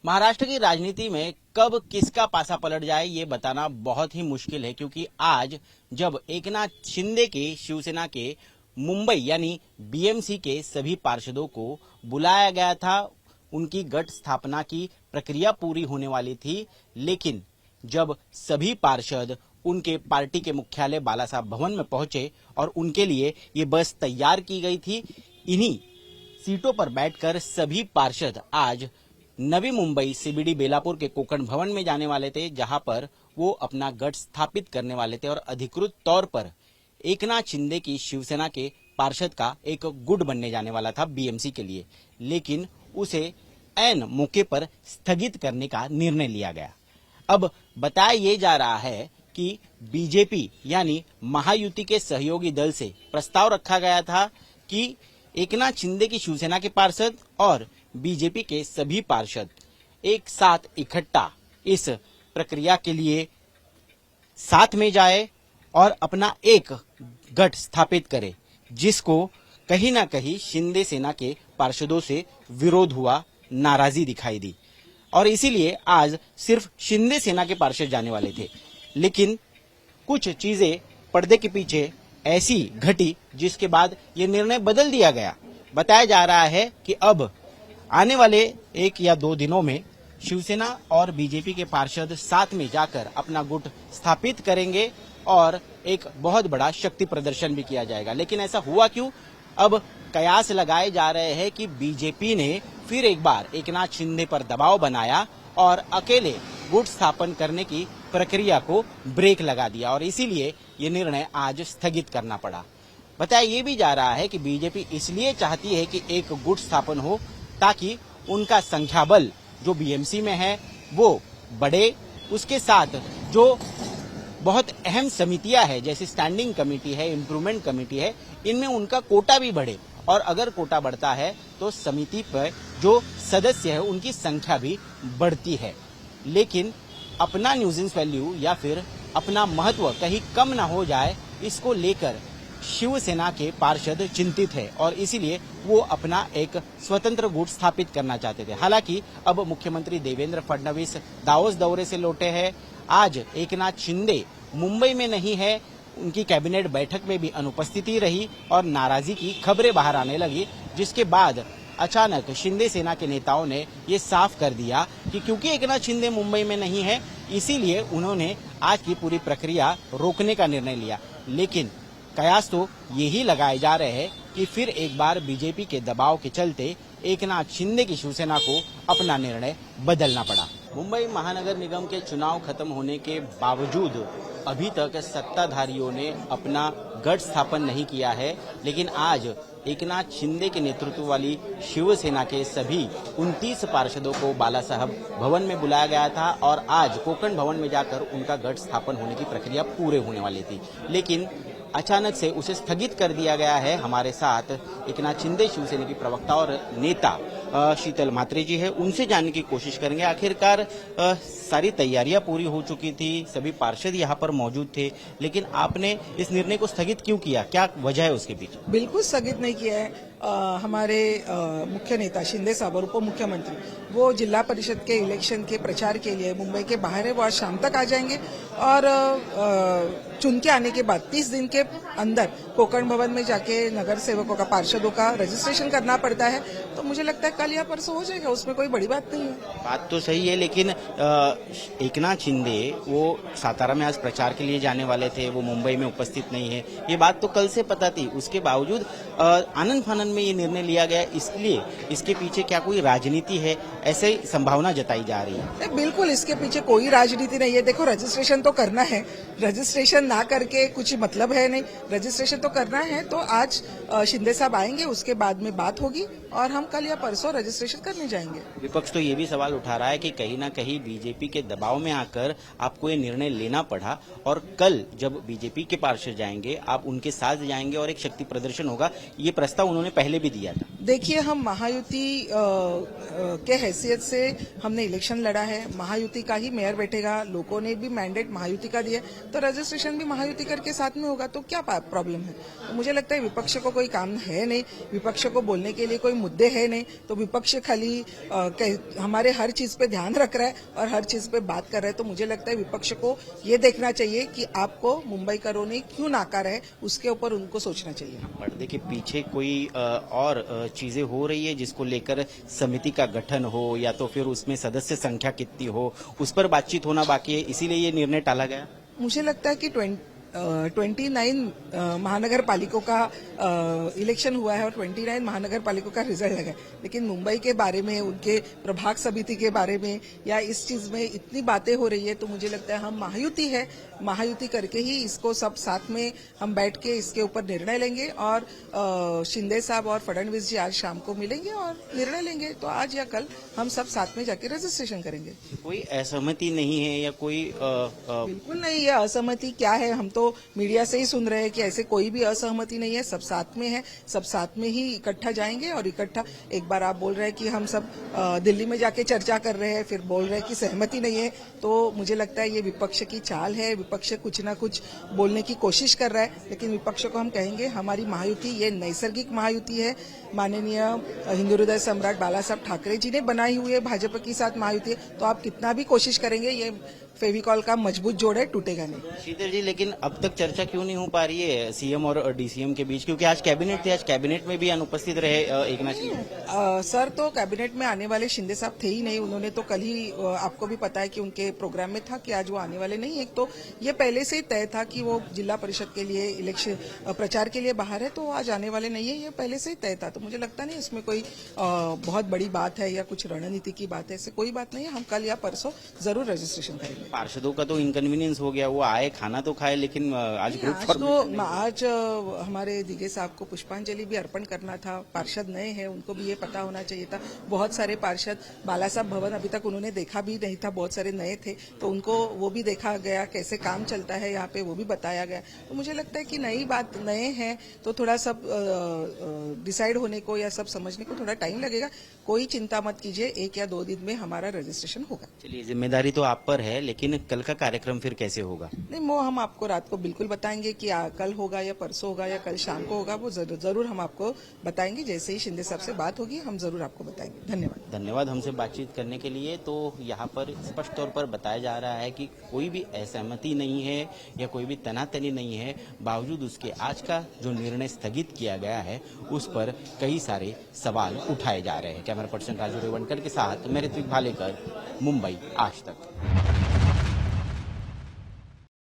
महाराष्ट्र की राजनीति में कब किसका पासा पलट जाए ये बताना बहुत ही मुश्किल है, क्योंकि आज जब एकनाथ शिंदे के शिवसेना के मुंबई यानी बीएमसी के सभी पार्षदों को बुलाया गया था, उनकी गठ स्थापना की प्रक्रिया पूरी होने वाली थी, लेकिन जब सभी पार्षद उनके पार्टी के मुख्यालय बालासाहब भवन में पहुंचे और उनके लिए ये बस तैयार की गई थी, इन्हीं सीटों पर बैठकर सभी पार्षद आज नवी मुंबई सीबीडी बेलापुर के कोकण भवन में जाने वाले थे, जहां पर वो अपना गढ़ स्थापित करने वाले थे और अधिकृत तौर पर एकनाथ शिंदे की शिवसेना के पार्षद का एक गुट बनने जाने वाला था बीएमसी के लिए। लेकिन उसे ऐन मौके पर स्थगित करने का निर्णय लिया गया। अब बताया ये जा रहा है कि बीजेपी यानी महायुति के सहयोगी दल से प्रस्ताव रखा गया था कि एकनाथ शिंदे की शिवसेना के पार्षद और बीजेपी के सभी पार्षद एक साथ इकट्ठा इस प्रक्रिया के लिए साथ में जाए और अपना एक गठ स्थापित करे, जिसको कहीं ना कहीं शिंदे सेना के पार्षदों से विरोध हुआ, नाराजगी दिखाई दी और इसीलिए आज सिर्फ शिंदे सेना के पार्षद जाने वाले थे। लेकिन कुछ चीजें पर्दे के पीछे ऐसी घटी जिसके बाद ये निर्णय बदल दिया गया। बताया जा रहा है कि अब आने वाले 1 या 2 दिनों में शिवसेना और बीजेपी के पार्षद साथ में जाकर अपना गुट स्थापित करेंगे और एक बहुत बड़ा शक्ति प्रदर्शन भी किया जाएगा। लेकिन ऐसा हुआ क्यों? अब कयास लगाए जा रहे हैं कि बीजेपी ने फिर एक बार एकनाथ शिंदे पर दबाव बनाया और अकेले गुट स्थापन करने की प्रक्रिया को ब्रेक लगा दिया और इसीलिए ये निर्णय आज स्थगित करना पड़ा। बताया ये भी जा रहा है कि बीजेपी इसलिए चाहती है कि एक गुट स्थापन हो ताकि उनका संख्या बल जो बीएमसी में है वो बढ़े, उसके साथ जो बहुत अहम समितियां हैं जैसे स्टैंडिंग कमेटी है, इम्प्रूवमेंट कमेटी है, इनमें उनका कोटा भी बढ़े और अगर कोटा बढ़ता है तो समिति पर जो सदस्य है उनकी संख्या भी बढ़ती है। लेकिन अपना न्यूजेंस वैल्यू या फिर अपना महत्व कहीं कम ना हो जाए, इसको लेकर शिवसेना के पार्षद चिंतित है और इसीलिए वो अपना एक स्वतंत्र गुट स्थापित करना चाहते थे। हालांकि अब मुख्यमंत्री देवेंद्र फडणवीस दावोस दौरे से लौटे हैं। आज एकनाथ शिंदे मुंबई में नहीं है, उनकी कैबिनेट बैठक में भी अनुपस्थिति रही और नाराजगी की खबरें बाहर आने लगी, जिसके बाद अचानक शिंदे सेना के नेताओं ने ये साफ कर दिया कि क्योंकि एकनाथ शिंदे मुंबई में नहीं है, इसीलिए उन्होंने आज की पूरी प्रक्रिया रोकने का निर्णय लिया। लेकिन कयास तो यही लगाए जा रहे हैं कि फिर एक बार बीजेपी के दबाव के चलते एकनाथ शिंदे की शिवसेना को अपना निर्णय बदलना पड़ा। मुंबई महानगर निगम के चुनाव खत्म होने के बावजूद अभी तक सत्ताधारियों ने अपना गढ़ स्थापन नहीं किया है, लेकिन आज एकनाथ शिंदे के नेतृत्व वाली शिवसेना के सभी 29 पार्षदों को बालासाहब भवन में बुलाया गया था और आज कोकण भवन में जाकर उनका गढ़ स्थापन होने की प्रक्रिया पूरे होने वाली थी, लेकिन अचानक से उसे स्थगित कर दिया गया है। हमारे साथ एकनाथ शिंदे शिवसेना की प्रवक्ता और नेता शीतल म्हात्रे जी है, उनसे जानने की कोशिश करेंगे। आखिरकार सारी तैयारियां पूरी हो चुकी थी, सभी पार्षद यहाँ पर मौजूद थे, लेकिन आपने इस निर्णय को स्थगित क्यों किया? क्या वजह है उसके पीछे? बिल्कुल स्थगित नहीं किया है। हमारे मुख्य नेता शिंदे साहब और उप मुख्यमंत्री वो जिला परिषद के इलेक्शन के प्रचार के लिए मुंबई के बाहर है, वो आज शाम तक आ जाएंगे और चुन के आने के बाद 30 दिन के अंदर कोकण भवन में जाके नगर सेवकों का, पार्षदों का रजिस्ट्रेशन करना पड़ता है। तो मुझे लगता है कल या परसों हो जाएगा, उसमें कोई बड़ी बात नहीं है। बात तो सही है, लेकिन एकनाथ शिंदे वो सातारा में आज प्रचार के लिए जाने वाले थे, वो मुंबई में उपस्थित नहीं है, ये बात तो कल से पता थी। उसके बावजूद आनंद फानन में ये निर्णय लिया गया, इसलिए इसके पीछे क्या कोई राजनीति है, ऐसे ही संभावना जताई जा रही है? बिल्कुल इसके पीछे कोई राजनीति नहीं है। देखो, रजिस्ट्रेशन तो करना है, रजिस्ट्रेशन ना करके कुछ मतलब है नहीं, रजिस्ट्रेशन तो करना है। तो आज शिंदे साहब आएंगे, उसके बाद में बात होगी और हम कल या परसों रजिस्ट्रेशन करने जाएंगे। विपक्ष तो ये भी सवाल उठा रहा है कि कहीं ना कहीं बीजेपी के दबाव में आकर आपको ये निर्णय लेना पड़ा और कल जब बीजेपी के पार्षद जाएंगे आप उनके साथ जाएंगे और एक शक्ति प्रदर्शन होगा, ये प्रस्ताव उन्होंने पहले भी दिया था। देखिए, हम महायुति के हैसियत से हमने इलेक्शन लड़ा है, महायुति का ही मेयर बैठेगा, लोगों ने भी मैंडेट महायुति का दिया, तो रजिस्ट्रेशन भी महायुति करके साथ में होगा, तो क्या प्रॉब्लम है? तो मुझे लगता है विपक्ष को कोई काम है नहीं, विपक्ष को बोलने के लिए कोई मुद्दे है नहीं, तो विपक्ष खाली हमारे हर चीज पे ध्यान रख रहा है और हर चीज पे बात कर रहा है। तो मुझे लगता है विपक्ष को ये देखना चाहिए कि आपको मुंबईकरों ने क्यों नाकारा है, उसके ऊपर उनको सोचना चाहिए। पर्दे के पीछे कोई और चीजें हो रही है जिसको लेकर समिति का गठन हो या तो फिर उसमें सदस्य संख्या कितनी हो, उस पर बातचीत होना बाकी है, इसीलिए ये निर्णय टाला गया। मुझे लगता है कि 29 महानगर पालिकों का इलेक्शन हुआ है और 29 महानगर पालिकों का रिजल्ट लगा है, लेकिन मुंबई के बारे में, उनके प्रभाग समिति के बारे में या इस चीज में इतनी बातें हो रही है, तो मुझे लगता है हम महायुति है, महायुति करके ही इसको सब साथ में हम बैठ के इसके ऊपर निर्णय लेंगे और शिंदे साहब और फडणवीस जी आज शाम को मिलेंगे और निर्णय लेंगे। तो आज या कल हम सब साथ में जाके रजिस्ट्रेशन करेंगे। कोई असहमति नहीं है या कोई बिल्कुल नहीं, ये असहमति क्या है, हम तो मीडिया से ही सुन रहे हैं कि ऐसे कोई भी असहमति नहीं है, सब साथ में है, सब साथ में ही इकट्ठा जाएंगे। और इकट्ठा, एक बार आप बोल रहे हैं कि हम सब दिल्ली में जाके चर्चा कर रहे हैं, फिर बोल रहे हैं कि सहमति नहीं है, तो मुझे लगता है ये विपक्ष की चाल है। विपक्ष कुछ ना कुछ बोलने की कोशिश कर रहा है, लेकिन विपक्ष को हम कहेंगे हमारी महायुति ये नैसर्गिक महायुति है, माननीय हिंदू हृदय सम्राट बाला साहब ठाकरे जी ने बनाई हुई है, भाजपा के साथ महायुति है। तो आप कितना भी कोशिश करेंगे, ये फेविकॉल का मजबूत जोड़ है, टूटेगा नहीं। श्रीधर जी, लेकिन अब तक चर्चा क्यों नहीं हो पा रही है सीएम और डीसीएम के बीच, क्योंकि आज कैबिनेट थे, आज कैबिनेट में भी अनुपस्थित रहे एकनाथ शिंदे। सर तो कैबिनेट में आने वाले शिंदे साहब थे ही नहीं, उन्होंने तो कल ही आपको भी पता है कि उनके प्रोग्राम में था कि आज वो आने वाले नहीं। एक तो ये पहले से ही तय था कि वो जिला परिषद के लिए इलेक्शन प्रचार के लिए बाहर है, तो आज आने वाले नहीं है, ये पहले से ही तय था। तो मुझे लगता नहीं इसमें कोई बहुत बड़ी बात है या कुछ रणनीति की बात है, ऐसे कोई बात नहीं है। हम कल या परसों जरूर रजिस्ट्रेशन करेंगे। पार्षदों का तो इनकन्वीनियंस हो गया, वो आए, खाना तो खाए, लेकिन आज ग्रुप आज हमारे दिगे साहब को पुष्पांजलि भी अर्पण करना था। पार्षद नए हैं, उनको भी ये पता होना चाहिए था। बहुत सारे पार्षद, बाला साहब भवन अभी तक उन्होंने देखा भी नहीं था, बहुत सारे नए थे, तो उनको वो भी देखा गया, कैसे काम चलता है यहाँ पे वो भी बताया गया। तो मुझे लगता है कि नई बात, नए हैं तो थोड़ा सब डिसाइड होने को या सब समझने को थोड़ा टाइम लगेगा। कोई चिंता मत कीजिए, 1 या 2 दिन में हमारा रजिस्ट्रेशन होगा। चलिए, जिम्मेदारी तो आप पर है, लेकिन कल का कार्यक्रम फिर कैसे होगा? नहीं, वो हम आपको रात को बिल्कुल बताएंगे कि कल होगा या परसों होगा या कल शाम को होगा, वो जरूर हम आपको बताएंगे। जैसे ही शिंदे साहब से बात होगी हम जरूर आपको बताएंगे। धन्यवाद हमसे बातचीत करने के लिए। तो यहाँ पर स्पष्ट तौर पर बताया जा रहा है कि कोई भी असहमति नहीं है या कोई भी तनातनी नहीं है, बावजूद उसके आज का जो निर्णय स्थगित किया गया है उस पर कई सारे सवाल उठाए जा रहे हैं। कैमरा पर्सन राजू रेवणकर के साथ मैं ऋत्विक भालेकर, मुंबई आज तक।